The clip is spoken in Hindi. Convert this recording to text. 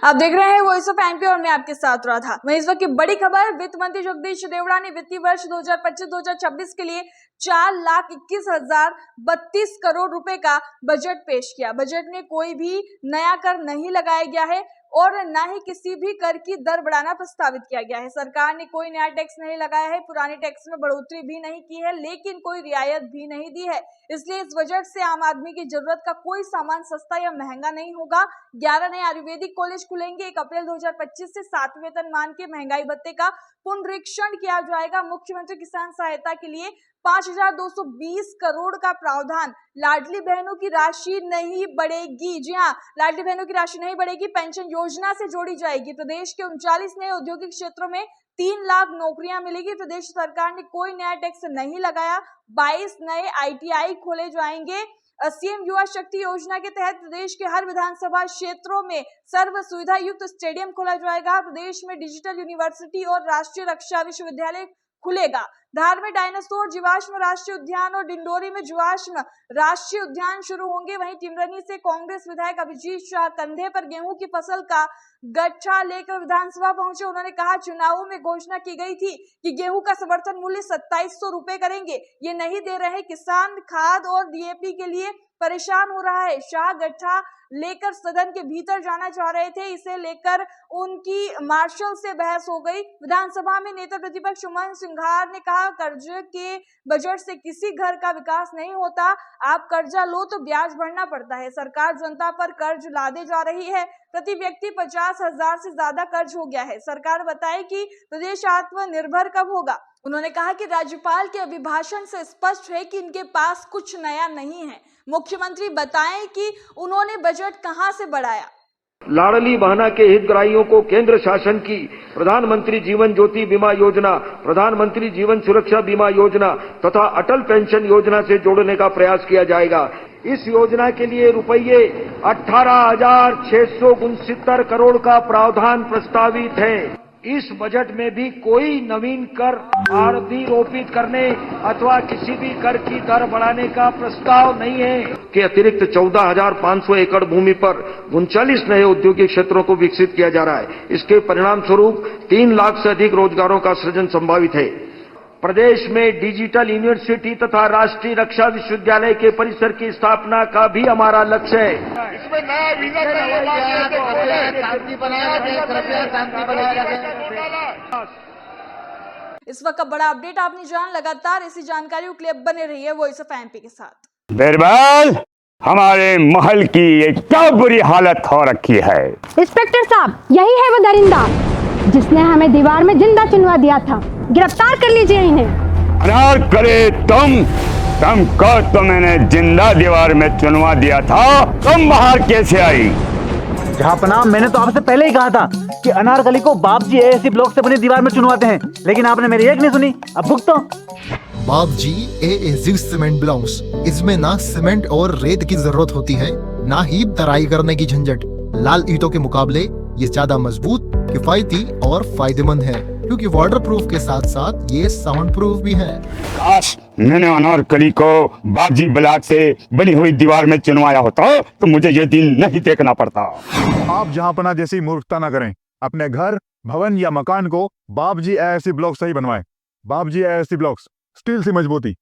आप देख रहे हैं वॉइस ऑफ एमपी और मैं आपके साथ राधा। वहीं इस वक्त की बड़ी खबर, वित्त मंत्री जगदीश देवड़ा ने वित्तीय वर्ष 2025-2026 के लिए 4,21,032 करोड़ रुपए का बजट पेश किया। बजट में कोई भी नया कर नहीं लगाया गया है और न ही किसी भी कर की दर बढ़ाना प्रस्तावित किया गया है। सरकार ने कोई नया टैक्स नहीं लगाया है, पुराने टैक्स में बढ़ोतरी भी नहीं की है, लेकिन कोई रियायत भी नहीं दी है। इसलिए इस बजट से आम आदमी की जरूरत का कोई सामान सस्ता या महंगा नहीं होगा। 11 नए आयुर्वेदिक कॉलेज खुलेंगे। 1 अप्रैल 2025 से 7वें वेतनमान के महंगाई भत्ते का पुनरीक्षण किया जाएगा। मुख्यमंत्री किसान सहायता के लिए 5,220 करोड़ का प्रावधान। लाडली बहनों की राशि नहीं बढ़ेगी। जी हाँ, लाडली बहनों की राशि नहीं बढ़ेगी, पेंशन योजना से जोड़ी जाएगी। प्रदेश के 39 नए औद्योगिक क्षेत्रों में 3 लाख नौकरियां मिलेगी। प्रदेश सरकार ने कोई नया टैक्स नहीं लगाया। 22 नए ITI खोले जाएंगे। सीएम युवा शक्ति योजना के तहत प्रदेश के हर विधानसभा क्षेत्रों में सर्व सुविधा युक्त स्टेडियम खोला जाएगा। प्रदेश में डिजिटल यूनिवर्सिटी और राष्ट्रीय रक्षा विश्वविद्यालय खुलेगा। धार में डायनासोर जीवाश्म राष्ट्रीय उद्यान और डिंडोरी में जीवाश्म राष्ट्रीय उद्यान शुरू होंगे। वहीं टिमरनी से कांग्रेस विधायक अभिजीत शाह कंधे पर गेहूं की फसल का गट्ठा लेकर विधानसभा पहुंचे। उन्होंने कहा, चुनावों में घोषणा की गई थी कि गेहूं का समर्थन मूल्य 2700 रुपए करेंगे, ये नहीं दे रहे। किसान खाद और DAP के लिए परेशान हो रहा है। शाह गट्ठा लेकर सदन के भीतर जाना चाह रहे थे, इसे लेकर उनकी मार्शल से बहस हो गई। विधानसभा में नेता प्रतिपक्ष उमंग सिंघार ने कहा, कर्ज के बजट से किसी घर का विकास नहीं होता। आप कर्जा लो तो ब्याज भरना पड़ता है। सरकार जनता पर कर्ज लादे जा रही है। प्रति व्यक्ति 50,000 से ज्यादा कर्ज हो गया है। सरकार बताए कि प्रदेश आत्मनिर्भर कब होगा। उन्होंने कहा कि राज्यपाल के अभिभाषण से स्पष्ट है कि इनके पास कुछ नया नहीं है। मुख्यमंत्री बताएं कि उन्होंने बजट कहां से बढ़ाया। लाडली बहना के हितग्राहियों को केंद्र शासन की प्रधानमंत्री जीवन ज्योति बीमा योजना, प्रधानमंत्री जीवन सुरक्षा बीमा योजना तथा अटल पेंशन योजना से जोड़ने का प्रयास किया जाएगा। इस योजना के लिए रुपये 18,669 करोड़ का प्रावधान प्रस्तावित है। इस बजट में भी कोई नवीन कर आरती रोपित करने अथवा किसी भी कर की दर बढ़ाने का प्रस्ताव नहीं है। के अतिरिक्त 14,500 एकड़ भूमि पर 39 नए औद्योगिक क्षेत्रों को विकसित किया जा रहा है। इसके परिणाम स्वरूप 3 लाख से अधिक रोजगारों का सृजन संभावित है। प्रदेश में डिजिटल यूनिवर्सिटी तथा राष्ट्रीय रक्षा विश्वविद्यालय के परिसर की स्थापना का भी हमारा लक्ष्य है। इसमें नया वीजा इस वक्त का बड़ा अपडेट आपने जान। लगातार ऐसी जानकारियों के लिए बने रहिए वॉइस ऑफ एमपी के साथ। बीरबल, हमारे महल की ये क्या बुरी हालत हो रखी है। इंस्पेक्टर साहब, यही है वो दरिंदा जिसने हमें दीवार में जिंदा चुनवा दिया था। गिरफ्तार कर लीजिए इन्हें। अनार करे तुमको तो मैंने जिंदा दीवार में चुनवा दिया था, तुम बाहर कैसे आई? जहां मैंने तो आपसे पहले ही कहा था कि अनारकली को बाप जी AAC ब्लॉक से बनी दीवार में चुनवाते हैं, लेकिन आपने मेरी एक नहीं सुनी। अब भुगतो। बाप जी AAC सीमेंट ब्लॉक्स, इसमें ना सीमेंट और रेत की जरूरत होती है, ना ही तराई करने की झंझट। लाल ईंटों के मुकाबले ये ज्यादा मजबूत, किफायती और फायदेमंद है, क्योंकि वाटर प्रूफ के साथ साथ ये साउंड प्रूफ भी है। काश मैंने अनारकली को बाजी ब्लॉक से बनी हुई दीवार में चुनवाया होता तो मुझे ये दिन नहीं देखना पड़ता। आप जहांपना जैसी मूर्खता न करें। अपने घर, भवन या मकान को बाप जी AAC ब्लॉक से ही बनवाएं। बाप जी AAC ब्लॉक्स, स्टील से मजबूती।